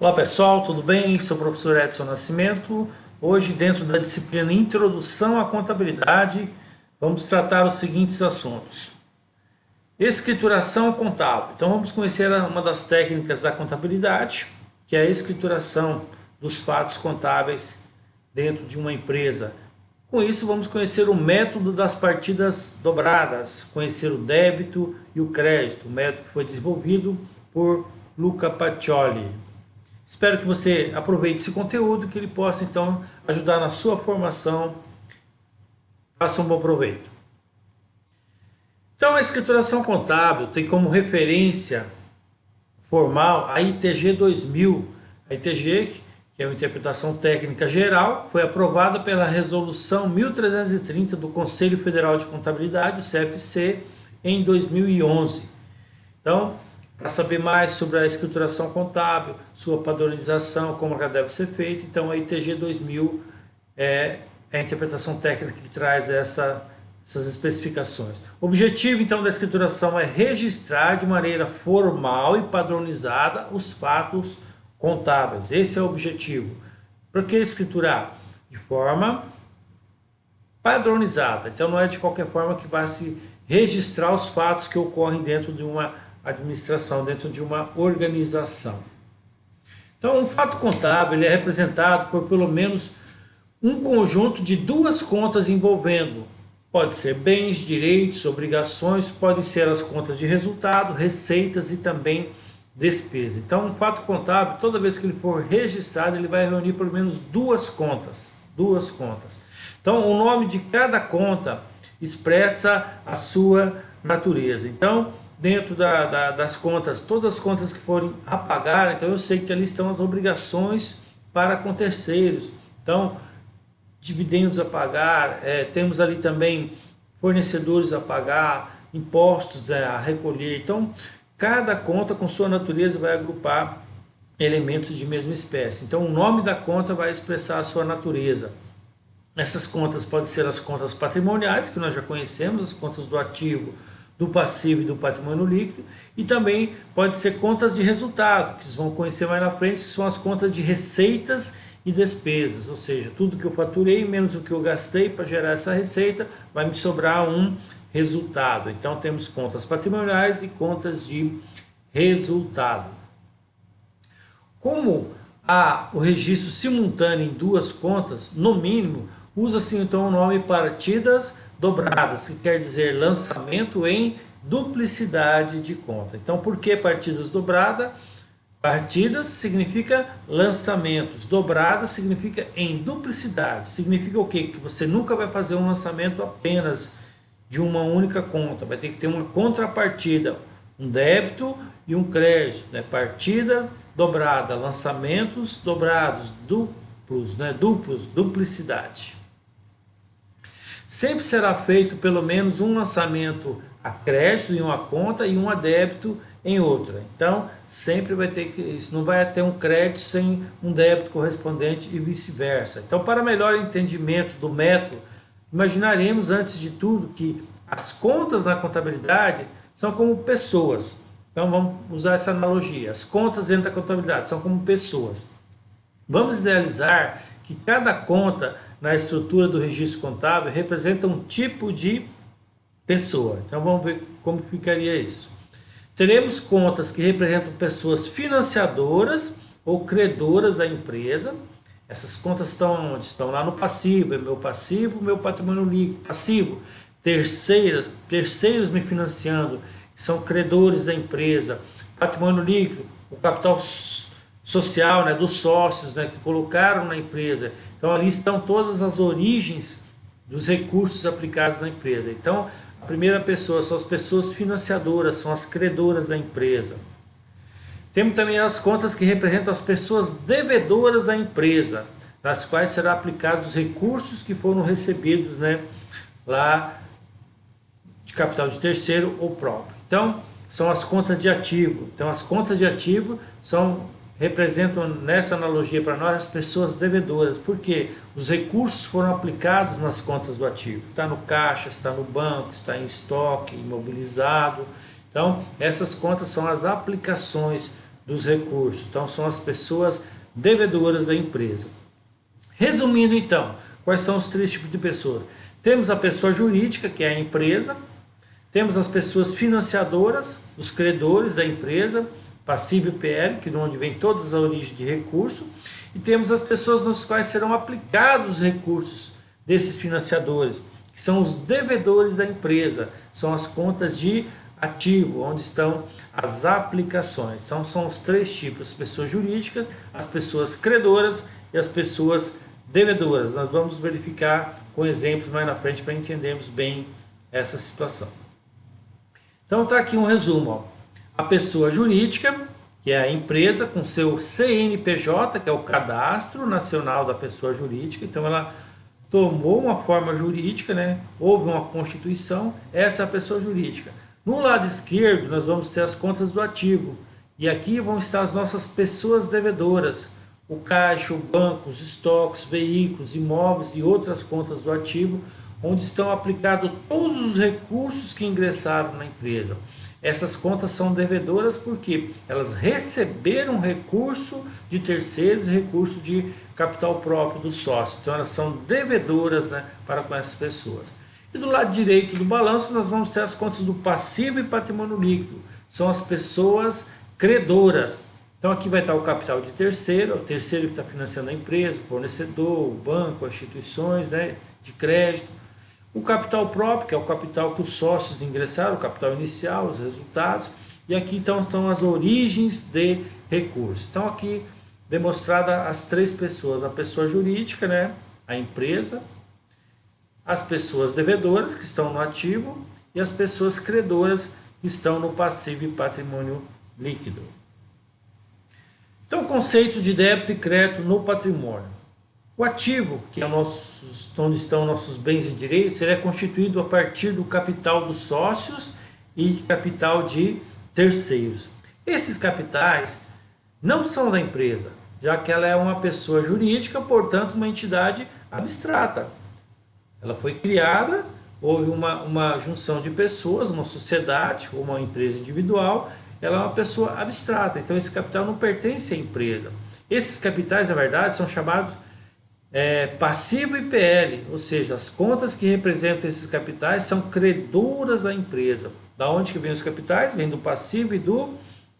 Olá pessoal, tudo bem? Sou o professor Edson Nascimento. Hoje, dentro da disciplina Introdução à Contabilidade, vamos tratar os seguintes assuntos. Escrituração contábil. Então vamos conhecer uma das técnicas da contabilidade, que é a escrituração dos fatos contábeis dentro de uma empresa. Com isso vamos conhecer o método das partidas dobradas, conhecer o débito e o crédito, o método que foi desenvolvido por Luca Pacioli. Espero que você aproveite esse conteúdo, que ele possa então ajudar na sua formação. Faça um bom proveito. Então a escrituração contábil tem como referência formal a ITG 2000. A ITG, que é uma interpretação técnica geral, foi aprovada pela resolução 1330 do Conselho Federal de Contabilidade, o CFC, em 2011. Então, para saber mais sobre a escrituração contábil, sua padronização, como ela deve ser feita, então a ITG 2000 é a interpretação técnica que traz essas especificações. O objetivo então da escrituração é registrar de maneira formal e padronizada os fatos contábeis. Esse é o objetivo. Por que escriturar? De forma padronizada. Então não é de qualquer forma que vai se registrar os fatos que ocorrem dentro de uma administração, dentro de uma organização. Então, um fato contábil ele é representado por pelo menos um conjunto de duas contas envolvendo, pode ser bens, direitos, obrigações, podem ser as contas de resultado, receitas e também despesa. Então, um fato contábil, toda vez que ele for registrado, ele vai reunir pelo menos duas contas. Então, o nome de cada conta expressa a sua natureza. Então, dentro das contas, todas as contas que forem a pagar, então eu sei que ali estão as obrigações para com terceiros. Então, dividendos a pagar, temos ali também fornecedores a pagar, impostos a recolher. Então, cada conta com sua natureza vai agrupar elementos de mesma espécie. Então, o nome da conta vai expressar a sua natureza. Essas contas podem ser as contas patrimoniais, que nós já conhecemos, as contas do ativo, do passivo e do patrimônio líquido, e também pode ser contas de resultado, que vocês vão conhecer mais na frente, que são as contas de receitas e despesas, ou seja, tudo que eu faturei menos o que eu gastei para gerar essa receita, vai me sobrar um resultado. Então temos contas patrimoniais e contas de resultado. Como há o registro simultâneo em duas contas, no mínimo, usa-se então o nome partidas dobradas, que quer dizer lançamento em duplicidade de conta. Então, por que partidas dobradas? Partidas significa lançamentos, dobradas significa em duplicidade. Significa o quê? Que você nunca vai fazer um lançamento apenas de uma única conta, vai ter que ter uma contrapartida, um débito e um crédito, né? Partida dobrada, lançamentos dobrados, duplos, duplicidade. Sempre será feito pelo menos um lançamento a crédito em uma conta e um a débito em outra. Então, sempre vai ter que, isso não vai ter um crédito sem um débito correspondente e vice-versa. Então, para melhor entendimento do método, imaginaremos antes de tudo que as contas na contabilidade são como pessoas. Então, vamos usar essa analogia. As contas dentro da contabilidade são como pessoas. Vamos idealizar que cada conta na estrutura do registro contábil representa um tipo de pessoa. Então vamos ver como ficaria isso. Teremos contas que representam pessoas financiadoras ou credoras da empresa. Essas contas estão onde? Estão lá no passivo, é meu passivo, meu patrimônio líquido. Passivo, terceiros me financiando, que são credores da empresa. Patrimônio líquido, o capital social, né, dos sócios, né, que colocaram na empresa. Então ali estão todas as origens dos recursos aplicados na empresa. Então a primeira pessoa são as pessoas financiadoras, são as credoras da empresa. Temos também as contas que representam as pessoas devedoras da empresa, nas quais serão aplicados os recursos que foram recebidos, né, lá de capital de terceiro ou próprio. Então são as contas de ativo. Então as contas de ativo representam nessa analogia para nós as pessoas devedoras, porque os recursos foram aplicados nas contas do ativo. Está no caixa, está no banco, está em estoque, imobilizado. Então, essas contas são as aplicações dos recursos. Então, são as pessoas devedoras da empresa. Resumindo, então, quais são os três tipos de pessoas? Temos a pessoa jurídica, que é a empresa. Temos as pessoas financiadoras, os credores da empresa, passivo e PL, que é de onde vem todas as origens de recurso. E temos as pessoas nos quais serão aplicados os recursos desses financiadores, que são os devedores da empresa, são as contas de ativo, onde estão as aplicações. Então, são os três tipos: as pessoas jurídicas, as pessoas credoras e as pessoas devedoras. Nós vamos verificar com exemplos mais na frente para entendermos bem essa situação. Então está aqui um resumo. Ó. A pessoa jurídica, que é a empresa com seu CNPJ, que é o Cadastro Nacional da Pessoa Jurídica. Então ela tomou uma forma jurídica, né? Houve uma constituição, essa é a pessoa jurídica. No lado esquerdo nós vamos ter as contas do ativo. E aqui vão estar as nossas pessoas devedoras. O caixa, o banco, os estoques, veículos, imóveis e outras contas do ativo, onde estão aplicados todos os recursos que ingressaram na empresa. Essas contas são devedoras porque elas receberam recurso de terceiros, recurso de capital próprio do sócio. Então elas são devedoras, né, para com essas pessoas. E do lado direito do balanço nós vamos ter as contas do passivo e patrimônio líquido. São as pessoas credoras. Então aqui vai estar o capital de terceiro, o terceiro que está financiando a empresa, o fornecedor, o banco, as instituições, né, de crédito. O capital próprio, que é o capital que os sócios ingressaram, o capital inicial, os resultados. E aqui então estão as origens de recursos. Então aqui demonstrada as três pessoas: a pessoa jurídica, né, a empresa, as pessoas devedoras, que estão no ativo, e as pessoas credoras, que estão no passivo e patrimônio líquido. Então, o conceito de débito e crédito no patrimônio. O ativo, que é onde estão nossos bens e direitos, ele é constituído a partir do capital dos sócios e capital de terceiros. Esses capitais não são da empresa, já que ela é uma pessoa jurídica, portanto, uma entidade abstrata. Ela foi criada, houve uma junção de pessoas, uma sociedade ou uma empresa individual. Ela é uma pessoa abstrata, então esse capital não pertence à empresa. Esses capitais, na verdade, são chamados passivo e PL, ou seja, as contas que representam esses capitais são credoras da empresa. Da onde que vem os capitais? Vem do passivo e do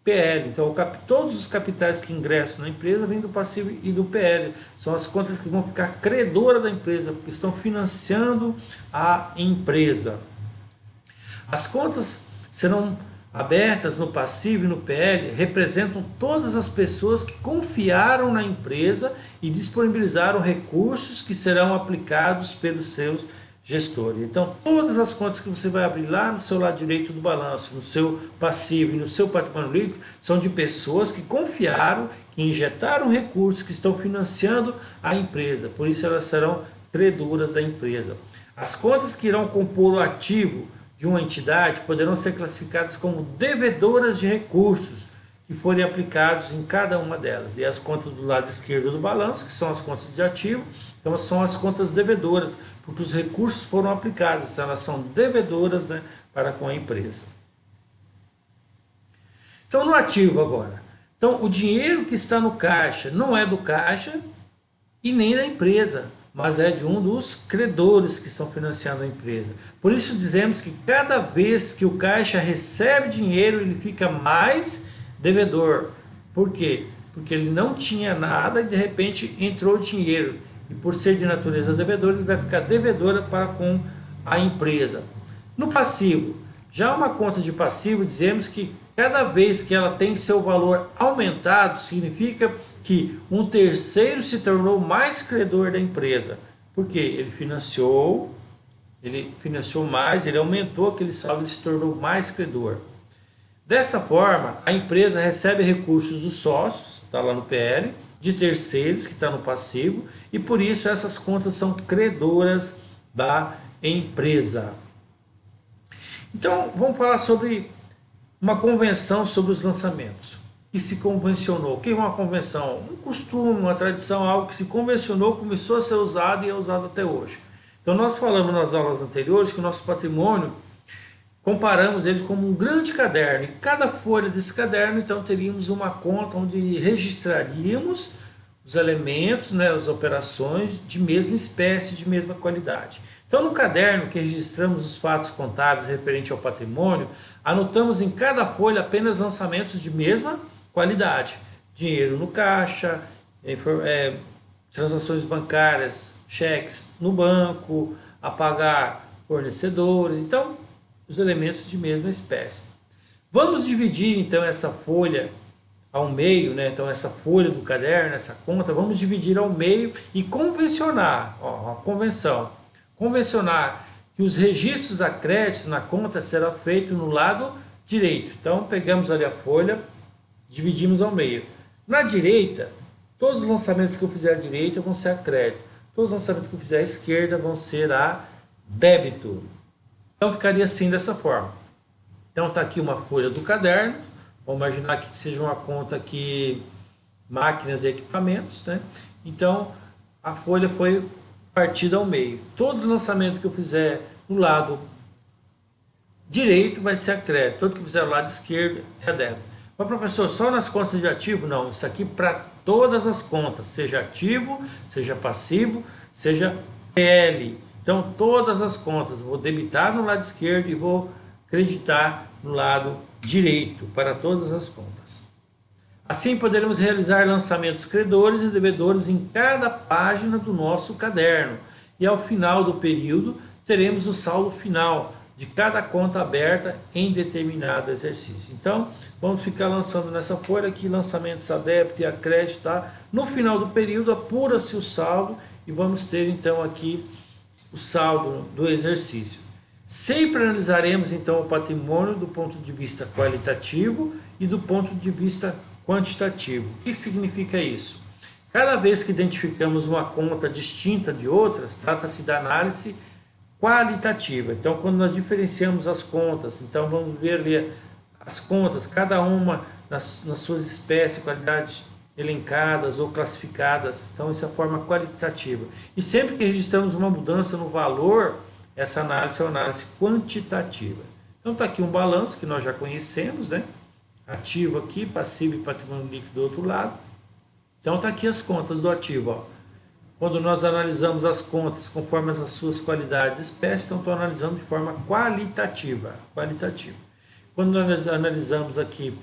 PL. Então, todos os capitais que ingressam na empresa vêm do passivo e do PL. São as contas que vão ficar credoras da empresa, porque estão financiando a empresa. As contas serão abertas no passivo e no PL, representam todas as pessoas que confiaram na empresa e disponibilizaram recursos que serão aplicados pelos seus gestores. Então, todas as contas que você vai abrir lá no seu lado direito do balanço, no seu passivo e no seu patrimônio líquido, são de pessoas que confiaram, que injetaram recursos, que estão financiando a empresa. Por isso, elas serão credoras da empresa. As contas que irão compor o ativo de uma entidade poderão ser classificadas como devedoras de recursos que forem aplicados em cada uma delas. E as contas do lado esquerdo do balanço, que são as contas de ativo, então são as contas devedoras, porque os recursos foram aplicados, então elas são devedoras, né, para com a empresa. Então no ativo agora, então o dinheiro que está no caixa não é do caixa e nem da empresa, mas é de um dos credores que estão financiando a empresa. Por isso dizemos que cada vez que o caixa recebe dinheiro, ele fica mais devedor. Por quê? Porque ele não tinha nada e de repente entrou dinheiro. E por ser de natureza devedor, ele vai ficar devedora para com a empresa. No passivo, já uma conta de passivo, dizemos que cada vez que ela tem seu valor aumentado, significa que um terceiro se tornou mais credor da empresa. Por quê? Ele financiou mais, ele aumentou aquele saldo, ele se tornou mais credor. Dessa forma, a empresa recebe recursos dos sócios, está lá no PL, de terceiros, que está no passivo, e por isso essas contas são credoras da empresa. Então, vamos falar sobre uma convenção sobre os lançamentos. Que se convencionou. O que é uma convenção? Um costume, uma tradição, algo que se convencionou, começou a ser usado e é usado até hoje. Então nós falamos nas aulas anteriores que o nosso patrimônio comparamos eles como um grande caderno. E cada folha desse caderno, então, teríamos uma conta onde registraríamos os elementos, né, as operações de mesma espécie, de mesma qualidade. Então, no caderno que registramos os fatos contábeis referente ao patrimônio, anotamos em cada folha apenas lançamentos de mesma qualidade. Dinheiro no caixa, transações bancárias, cheques no banco, a pagar fornecedores, então, os elementos de mesma espécie. Vamos dividir, então, essa folha ao meio, né? Então essa folha do caderno, essa conta, vamos dividir ao meio e convencionar, ó, a convencionar que os registros a crédito na conta serão feitos no lado direito. Então pegamos ali a folha, dividimos ao meio. Na direita, todos os lançamentos que eu fizer à direita vão ser a crédito, todos os lançamentos que eu fizer à esquerda vão ser a débito. Então ficaria assim dessa forma. Então está aqui uma folha do caderno. Vamos imaginar que seja uma conta aqui, máquinas e equipamentos, né? Então, a folha foi partida ao meio. Todos os lançamentos que eu fizer no lado direito vai ser a crédito. Todo que eu fizer no lado esquerdo é a débito. Mas, professor, só nas contas de ativo? Não, isso aqui para todas as contas, seja ativo, seja passivo, seja PL. Então, todas as contas, vou debitar no lado esquerdo e vou creditar no lado direito para todas as contas. Assim poderemos realizar lançamentos credores e devedores em cada página do nosso caderno. E ao final do período teremos o saldo final de cada conta aberta em determinado exercício. Então, vamos ficar lançando nessa folha aqui lançamentos a débito e a crédito, tá? No final do período apura-se o saldo e vamos ter então aqui o saldo do exercício. Sempre analisaremos então o patrimônio do ponto de vista qualitativo e do ponto de vista quantitativo. O que significa isso? Cada vez que identificamos uma conta distinta de outras, trata-se da análise qualitativa. Então, quando nós diferenciamos as contas, então vamos ver ali as contas, cada uma nas suas espécies, qualidades elencadas ou classificadas. Então, isso é a forma qualitativa. E sempre que registramos uma mudança no valor, essa análise é uma análise quantitativa. Então está aqui um balanço que nós já conhecemos, né? Ativo aqui, passivo e patrimônio líquido do outro lado. Então está aqui as contas do ativo. Ó. Quando nós analisamos as contas conforme as suas qualidades e espécies, então estou analisando de forma qualitativa. Quando nós analisamos aqui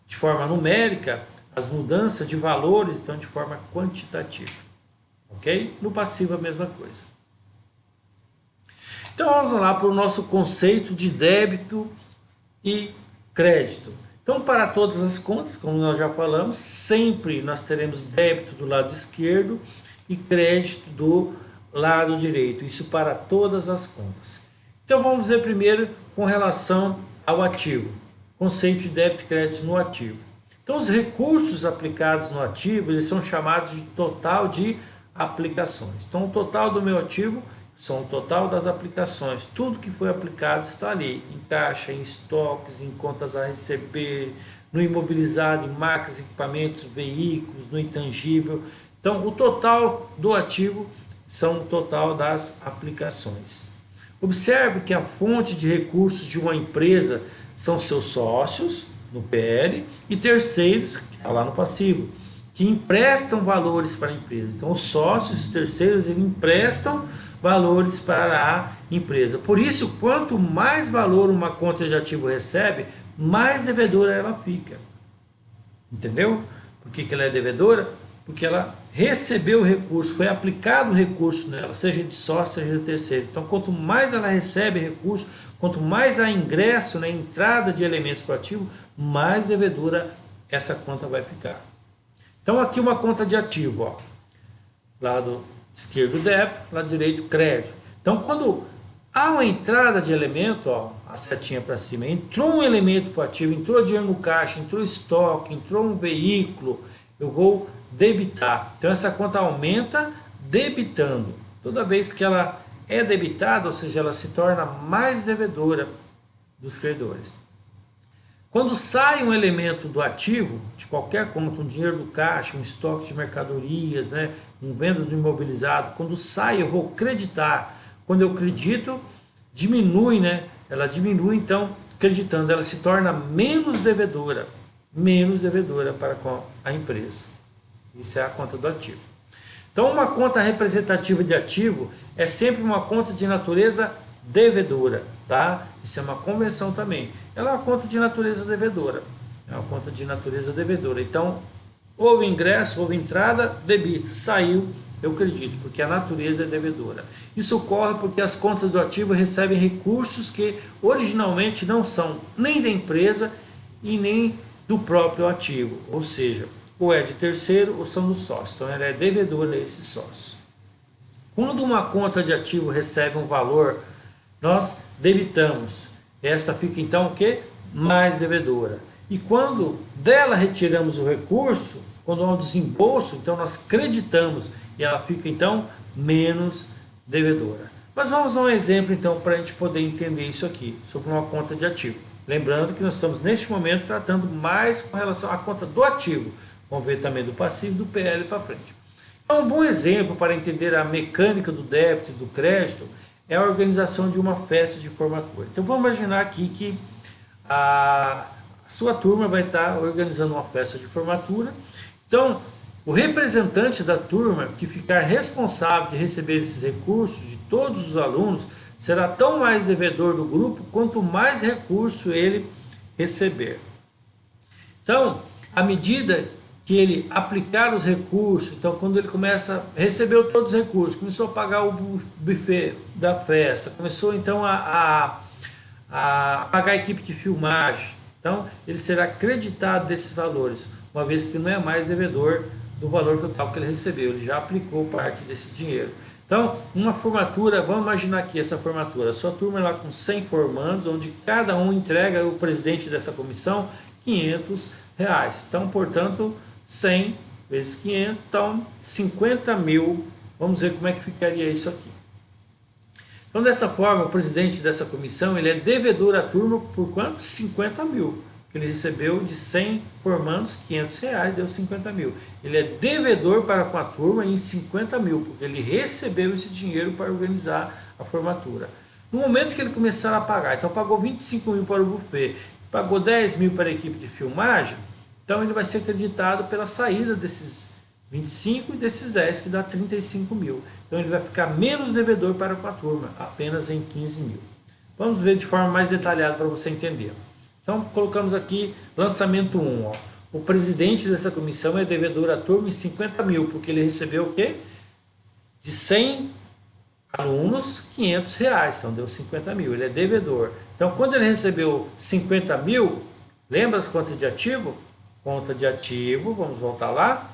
de forma numérica, as mudanças de valores, então de forma quantitativa. Ok? No passivo a mesma coisa. Então vamos lá para o nosso conceito de débito e crédito. Então, para todas as contas, como nós já falamos, sempre nós teremos débito do lado esquerdo e crédito do lado direito. Isso para todas as contas. Então vamos ver primeiro com relação ao ativo. Conceito de débito e crédito no ativo. Então os recursos aplicados no ativo, eles são chamados de total de aplicações. Então o total do meu ativo são o total das aplicações, tudo que foi aplicado está ali, em caixa, em estoques, em contas a receber, no imobilizado, em máquinas, equipamentos, veículos, no intangível. Então, o total do ativo são o total das aplicações. Observe que a fonte de recursos de uma empresa são seus sócios, no PL, e terceiros, que está lá no passivo, que emprestam valores para a empresa. Então, os sócios, os terceiros, eles emprestam valores para a empresa. Por isso, quanto mais valor uma conta de ativo recebe, mais devedora ela fica. Entendeu? Por que ela é devedora? Porque ela recebeu o recurso, foi aplicado o recurso nela, seja de sócio, seja de terceiro. Então, quanto mais ela recebe recurso, quanto mais há ingresso, né, entrada de elementos para o ativo, mais devedora essa conta vai ficar. Então, aqui uma conta de ativo, ó. Lado esquerdo débito, lado direito crédito. Então, quando há uma entrada de elemento, ó, a setinha para cima, entrou um elemento para o ativo, entrou dinheiro no caixa, entrou estoque, entrou um veículo, eu vou debitar. Então, essa conta aumenta debitando. Toda vez que ela é debitada, ou seja, ela se torna mais devedora dos credores. Quando sai um elemento do ativo, de qualquer conta, um dinheiro do caixa, um estoque de mercadorias, né, um venda do imobilizado, quando sai eu vou creditar. Quando eu credito, diminui, né? Ela diminui, então, acreditando, ela se torna menos devedora para com a empresa. Isso é a conta do ativo. Então, uma conta representativa de ativo é sempre uma conta de natureza devedora, tá? Isso é uma convenção também. Ela é uma conta de natureza devedora. É uma conta de natureza devedora. Então, houve ingresso, houve entrada, debito, saiu, eu acredito, porque a natureza é devedora. Isso ocorre porque as contas do ativo recebem recursos que originalmente não são nem da empresa e nem do próprio ativo, ou seja, ou é de terceiro ou são dos sócios. Então ela é devedora a esses sócios. Quando uma conta de ativo recebe um valor, nós debitamos. Esta fica então o quê? Mais devedora. E quando dela retiramos o recurso, quando há um desembolso, então nós creditamos e ela fica então menos devedora. Mas vamos a um exemplo então para a gente poder entender isso aqui, sobre uma conta de ativo. Lembrando que nós estamos neste momento tratando mais com relação à conta do ativo. Vamos ver também do passivo e do PL para frente. Então, um bom exemplo para entender a mecânica do débito e do crédito é a organização de uma festa de formatura. Então vamos imaginar aqui que a sua turma vai estar organizando uma festa de formatura. Então, o representante da turma que ficar responsável de receber esses recursos de todos os alunos será tão mais devedor do grupo quanto mais recurso ele receber. Então, à medida que ele aplicar os recursos, então quando ele recebeu todos os recursos, começou a pagar o buffet da festa, começou então a pagar a equipe de filmagem, então ele será creditado desses valores, uma vez que não é mais devedor do valor total que ele recebeu, ele já aplicou parte desse dinheiro. Então, uma formatura, vamos imaginar aqui essa formatura, a sua turma é lá com 100 formandos, onde cada um entrega ao presidente dessa comissão R$500. Então, portanto, 100 vezes 500, então 50 mil. Vamos ver como é que ficaria isso aqui. Então, dessa forma, o presidente dessa comissão, ele é devedor à turma por quanto? 50 mil. Ele recebeu de 100 formandos, R$500, deu 50 mil. Ele é devedor para com a turma em 50 mil, porque ele recebeu esse dinheiro para organizar a formatura. No momento que ele começar a pagar, então pagou 25 mil para o buffet, pagou 10 mil para a equipe de filmagem, então ele vai ser acreditado pela saída desses 25 e desses 10, que dá 35 mil. Então ele vai ficar menos devedor para com a turma, apenas em 15 mil. Vamos ver de forma mais detalhada para você entender. Então, colocamos aqui lançamento 1. Ó. O presidente dessa comissão é devedor à turma em 50 mil, porque ele recebeu o quê? De 100 alunos, R$500. Então, deu 50 mil. Ele é devedor. Então, quando ele recebeu 50 mil, lembra as contas de ativo? Conta de ativo, vamos voltar lá.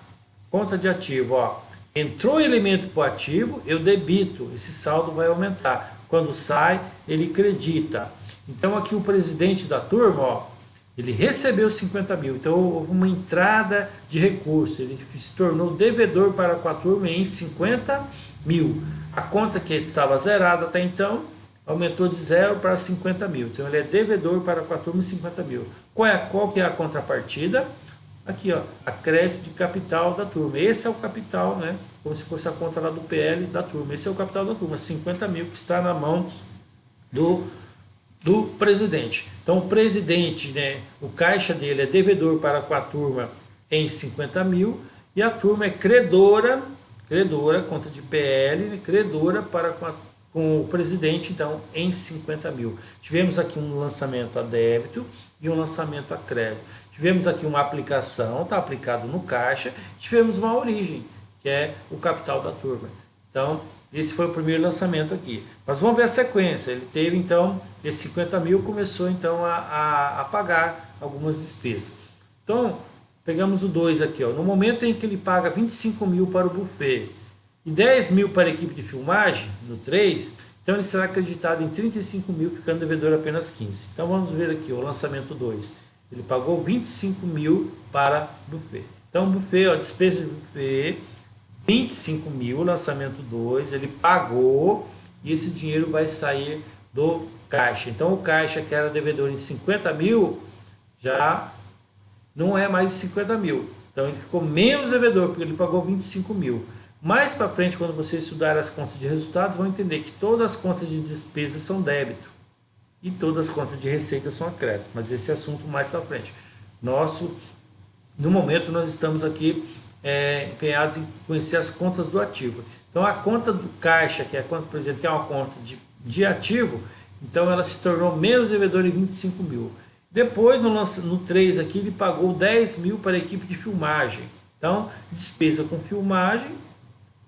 Conta de ativo, ó. Entrou elemento para o ativo, eu debito. Esse saldo vai aumentar. Quando sai, ele credita. Então aqui o presidente da turma, ó, ele recebeu 50 mil, então houve uma entrada de recurso, ele se tornou devedor para com a turma em 50 mil. A conta que estava zerada até então, aumentou de 0 para 50 mil, então ele é devedor para com a turma em 50 mil. Qual que é a contrapartida? Aqui, ó, a crédito de capital da turma, esse é o capital, né? Como se fosse a conta lá do PL da turma, esse é o capital da turma, 50 mil que está na mão do presidente. Então o presidente, né, o caixa dele é devedor para com a turma em 50 mil e a turma é credora, conta de PL, né, credora para com o presidente, então em 50 mil. Tivemos aqui um lançamento a débito e um lançamento a crédito. Tivemos aqui uma aplicação, está aplicado no caixa, tivemos uma origem, que é o capital da turma. Então, esse foi o primeiro lançamento aqui. Mas vamos ver a sequência. Ele teve, então, esse 50 mil, começou, então, a pagar algumas despesas. Então, pegamos o 2 aqui. Ó. No momento em que ele paga 25 mil para o buffet e 10 mil para a equipe de filmagem, no 3, então ele será acreditado em 35 mil, ficando devedor apenas 15. Então, vamos ver aqui o lançamento 2. Ele pagou 25 mil para o buffet. Então, buffet, ó, despesa de buffet, 25 mil, lançamento 2, ele pagou e esse dinheiro vai sair do caixa. Então o caixa que era devedor em 50 mil, já não é mais 50 mil. Então ele ficou menos devedor, porque ele pagou 25 mil. Mais para frente, quando você estudar as contas de resultados, vão entender que todas as contas de despesa são débito e todas as contas de receita são a crédito. Mas esse assunto mais para frente. No momento, nós estamos aqui empenhados em conhecer as contas do ativo. Então, a conta do caixa, que é a conta, por exemplo, que é uma conta de ativo, então ela se tornou menos devedora em 25 mil. Depois, no 3 aqui, ele pagou 10 mil para a equipe de filmagem. Então, despesa com filmagem,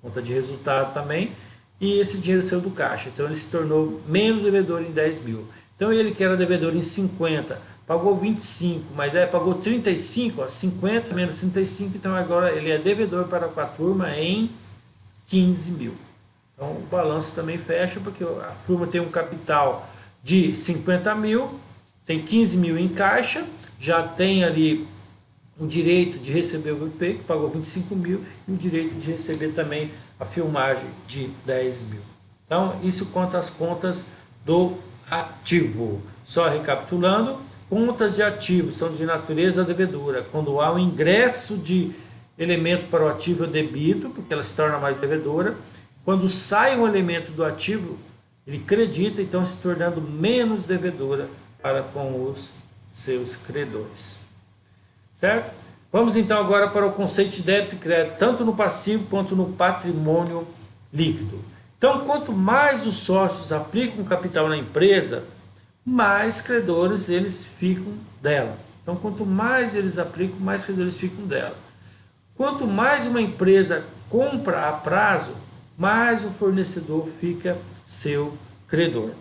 conta de resultado também, e esse dinheiro saiu do caixa. Então, ele se tornou menos devedor em 10 mil. Então, ele que era devedor em 50, pagou 25, mas pagou 35, ó, 50 menos 35, então agora ele é devedor para a turma em 15 mil. Então, o balanço também fecha, porque a turma tem um capital de 50 mil, tem 15 mil em caixa, já tem ali o direito de receber o VP, que pagou 25 mil, e o direito de receber também a filmagem de 10 mil. Então, isso conta as contas do ativo. Só recapitulando, contas de ativos são de natureza devedora. Quando há um ingresso de elemento para o ativo, eu debito, porque ela se torna mais devedora. Quando sai um elemento do ativo, ele credita, então se tornando menos devedora para com os seus credores. Certo? Vamos então agora para o conceito de débito e crédito, tanto no passivo quanto no patrimônio líquido. Então, quanto mais os sócios aplicam capital na empresa, mais credores eles ficam dela. Então, quanto mais eles aplicam, mais credores ficam dela. Quanto mais uma empresa compra a prazo, mais o fornecedor fica seu credor.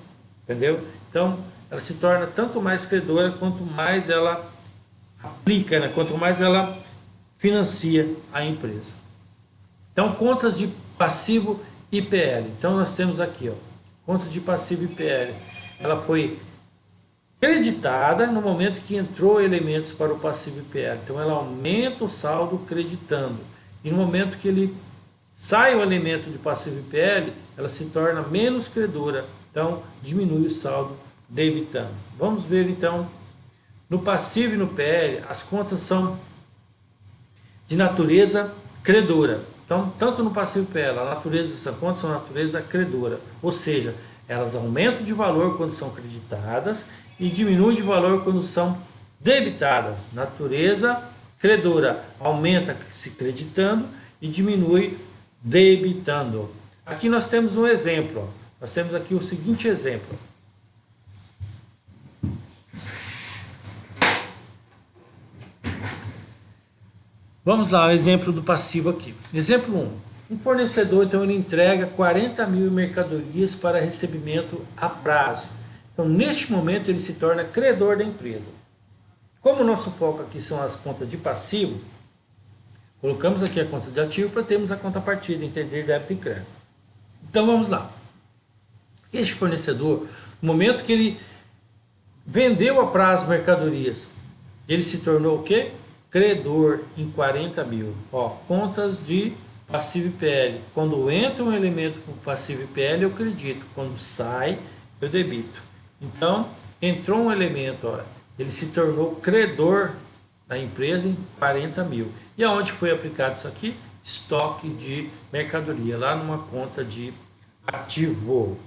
Entendeu? Então, ela se torna tanto mais credora quanto mais ela aplica, né? Quanto mais ela financia a empresa. Então, contas de passivo e PL. Então, nós temos aqui, ó, contas de passivo e PL. Ela foi creditada no momento que entrou elementos para o passivo e PL. Então, ela aumenta o saldo creditando. E no momento que ele sai o elemento de passivo e PL, ela se torna menos credora. Então, diminui o saldo debitando. Vamos ver, então, no passivo e no PL, as contas são de natureza credora. Então, tanto no passivo e PL, a natureza dessas contas são natureza credora. Ou seja, elas aumentam de valor quando são creditadas e diminuem de valor quando são debitadas. Natureza credora aumenta se creditando e diminui debitando. Aqui nós temos um exemplo. Nós temos aqui o seguinte exemplo. Vamos lá, o exemplo do passivo aqui. Exemplo 1. Um fornecedor, então, ele entrega 40 mil em mercadorias para recebimento a prazo. Então, neste momento, ele se torna credor da empresa. Como o nosso foco aqui são as contas de passivo, colocamos aqui a conta de ativo para termos a contrapartida, entender débito e crédito. Então, vamos lá. Este fornecedor, no momento que ele vendeu a prazo mercadorias, ele se tornou o quê? Credor em 40 mil. Ó, contas de passivo e PL. Quando entra um elemento com passivo e PL, eu credito. Quando sai, eu debito. Então, entrou um elemento, ó, ele se tornou credor da empresa em 40 mil. E aonde foi aplicado isso aqui? Estoque de mercadoria, lá numa conta de ativo.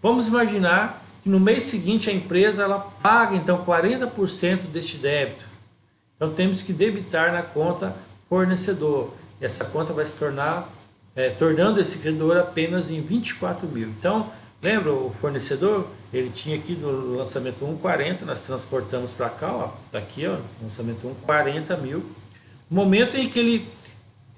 Vamos imaginar que no mês seguinte a empresa ela paga então 40% deste débito. Então temos que debitar na conta fornecedor. E essa conta vai se tornar, tornando esse credor apenas em 24 mil. Então, lembra o fornecedor? Ele tinha aqui do lançamento 1, 40, nós transportamos para cá, ó, tá aqui, ó, lançamento 1, 40 mil. No momento em que ele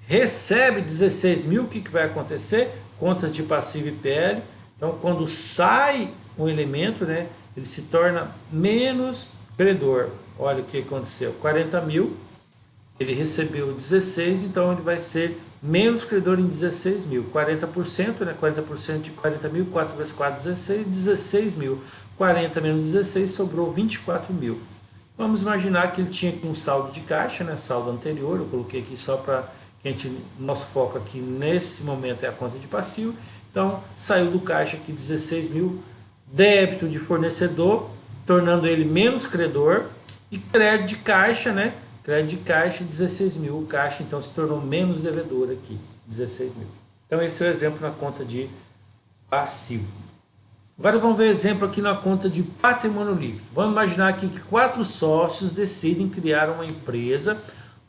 recebe 16 mil, o que vai acontecer? Contas de passivo e PL. Então, quando sai um elemento, né, ele se torna menos credor. Olha o que aconteceu, 40 mil, ele recebeu 16, então ele vai ser menos credor em 16 mil. 40%, né, 40% de 40 mil, 4 vezes 4, 16, 16 mil. 40 menos 16, sobrou 24 mil. Vamos imaginar que ele tinha aqui um saldo de caixa, né, saldo anterior, eu coloquei aqui só para que a gente, nosso foco aqui nesse momento é a conta de passivo. Então, saiu do caixa aqui 16 mil, débito de fornecedor, tornando ele menos credor, e crédito de caixa, né? crédito de caixa, 16 mil. O caixa, então, se tornou menos devedor aqui, 16 mil. Então, esse é o exemplo na conta de passivo. Agora vamos ver o exemplo aqui na conta de patrimônio líquido. Vamos imaginar aqui que 4 sócios decidem criar uma empresa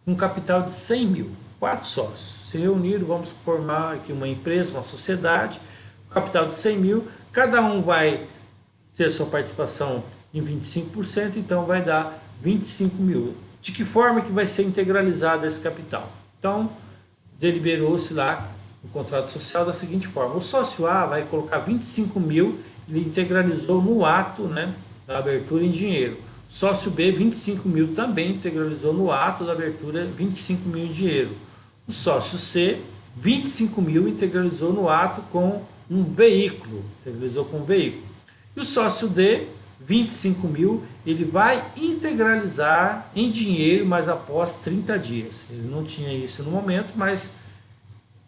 com um capital de 100 mil. 4 sócios se reuniram, vamos formar aqui uma empresa, uma sociedade, capital de 100 mil. Cada um vai ter sua participação em 25%, então vai dar 25 mil. De que forma que vai ser integralizado esse capital? Então, deliberou-se lá o contrato social da seguinte forma: o sócio A vai colocar 25 mil, ele integralizou no ato, né, da abertura em dinheiro. O sócio B, 25 mil, também integralizou no ato da abertura 25 mil em dinheiro. O sócio C, 25 mil, integralizou no ato com um veículo, integralizou com um veículo. E o sócio D, 25 mil, ele vai integralizar em dinheiro, mas após 30 dias. Ele não tinha isso no momento, mas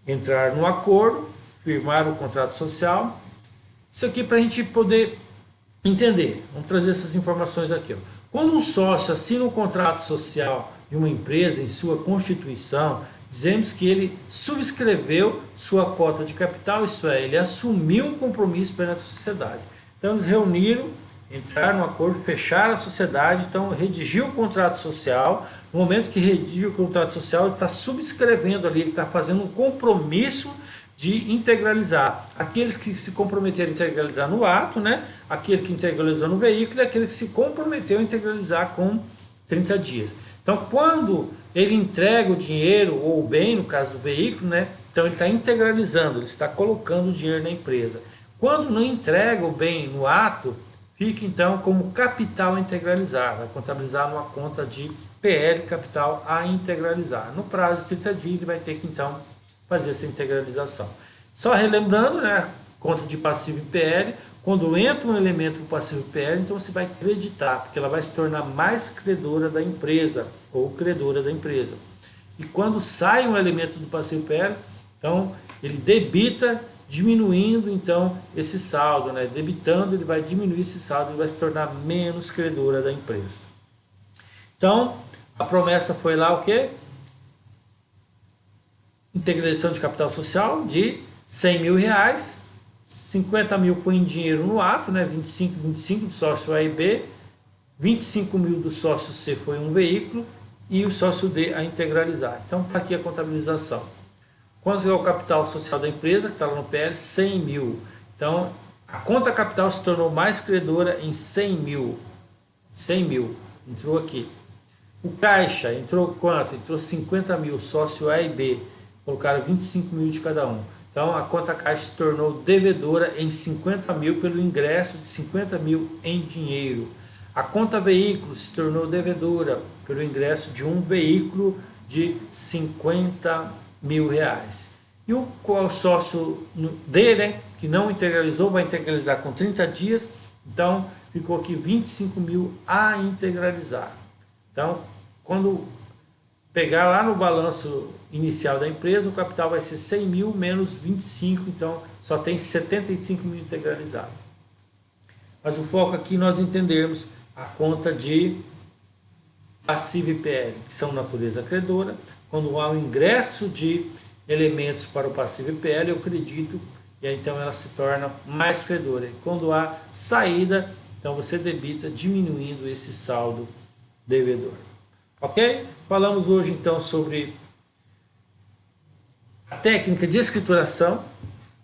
entrar no acordo, firmar o contrato social. Isso aqui para a gente poder entender. Vamos trazer essas informações aqui. Quando um sócio assina um contrato social de uma empresa em sua constituição, dizemos que ele subscreveu sua cota de capital, isto é, ele assumiu um compromisso perante a sociedade. Então eles reuniram, entraram no acordo, fecharam a sociedade, então redigiu o contrato social. No momento que redige o contrato social, ele está subscrevendo ali, ele está fazendo um compromisso de integralizar. Aqueles que se comprometeram a integralizar no ato, né? Aquele que integralizou no veículo e aquele que se comprometeu a integralizar com 30 dias. Então, quando ele entrega o dinheiro ou o bem, no caso do veículo, né? Então ele está integralizando, ele está colocando o dinheiro na empresa. Quando não entrega o bem no ato, fica então como capital a integralizar, vai contabilizar numa conta de PL, capital a integralizar. No prazo de 30 dias ele vai ter que então fazer essa integralização. Só relembrando, né, conta de passivo e PL, quando entra um elemento do passivo PL, então você vai creditar, porque ela vai se tornar mais credora da empresa, ou credora da empresa. E quando sai um elemento do passivo PL, então ele debita, diminuindo então esse saldo, né? Debitando, ele vai diminuir esse saldo e vai se tornar menos credora da empresa. Então, a promessa foi lá o quê? Integralização de capital social de 100 mil reais, 50 mil foi em dinheiro no ato, né? 25 do sócio A e B, 25 mil do sócio C foi um veículo e o sócio D a integralizar. Então, está aqui a contabilização. Quanto é o capital social da empresa, que está lá no PL? 100 mil. Então, a conta capital se tornou mais credora em 100 mil. 100 mil, entrou aqui. O caixa entrou quanto? Entrou 50 mil, sócio A e B. Colocaram 25 mil de cada um. Então, a conta caixa se tornou devedora em 50 mil pelo ingresso de 50 mil em dinheiro. A conta veículo se tornou devedora pelo ingresso de um veículo de 50 mil reais. E o sócio D, né, que não integralizou, vai integralizar com 30 dias. Então, ficou aqui 25 mil a integralizar. Então, quando pegar lá no balanço inicial da empresa, o capital vai ser 100 mil menos 25, então só tem 75 mil integralizado. Mas o foco aqui é nós entendermos a conta de passivo e PL, que são natureza credora. Quando há o ingresso de elementos para o passivo e PL, eu acredito, e aí, então ela se torna mais credora. E quando há saída, então você debita diminuindo esse saldo devedor. Ok? Falamos hoje então sobre a técnica de escrituração,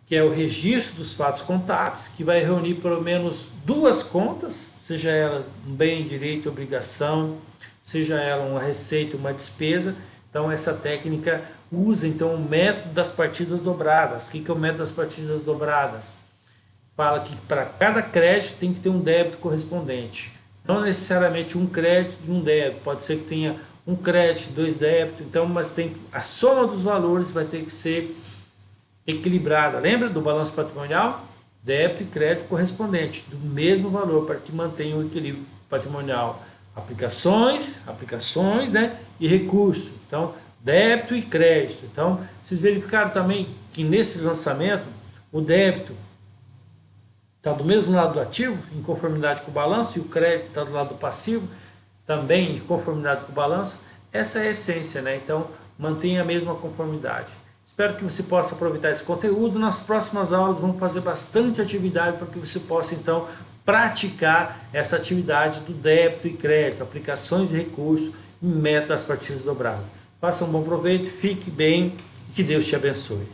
que é o registro dos fatos contábeis, que vai reunir pelo menos duas contas, seja ela um bem, direito, obrigação, seja ela uma receita, uma despesa. Então essa técnica usa então o método das partidas dobradas. O que é o método das partidas dobradas? Fala que para cada crédito tem que ter um débito correspondente. Não necessariamente um crédito e um débito, pode ser que tenha um crédito, dois débitos, então, mas a soma dos valores vai ter que ser equilibrada. Lembra do balanço patrimonial? Débito e crédito correspondente, do mesmo valor, para que mantenha o equilíbrio patrimonial. Aplicações, né, e recurso. Então, débito e crédito. Então, vocês verificaram também que nesse lançamento, o débito está do mesmo lado do ativo, em conformidade com o balanço, e o crédito está do lado do passivo, também em conformidade com o balanço. Essa é a essência, né? Então, mantenha a mesma conformidade. Espero que você possa aproveitar esse conteúdo. Nas próximas aulas vamos fazer bastante atividade para que você possa então praticar essa atividade do débito e crédito, aplicações de recursos e métodos das partidas dobradas. Faça um bom proveito, fique bem e que Deus te abençoe.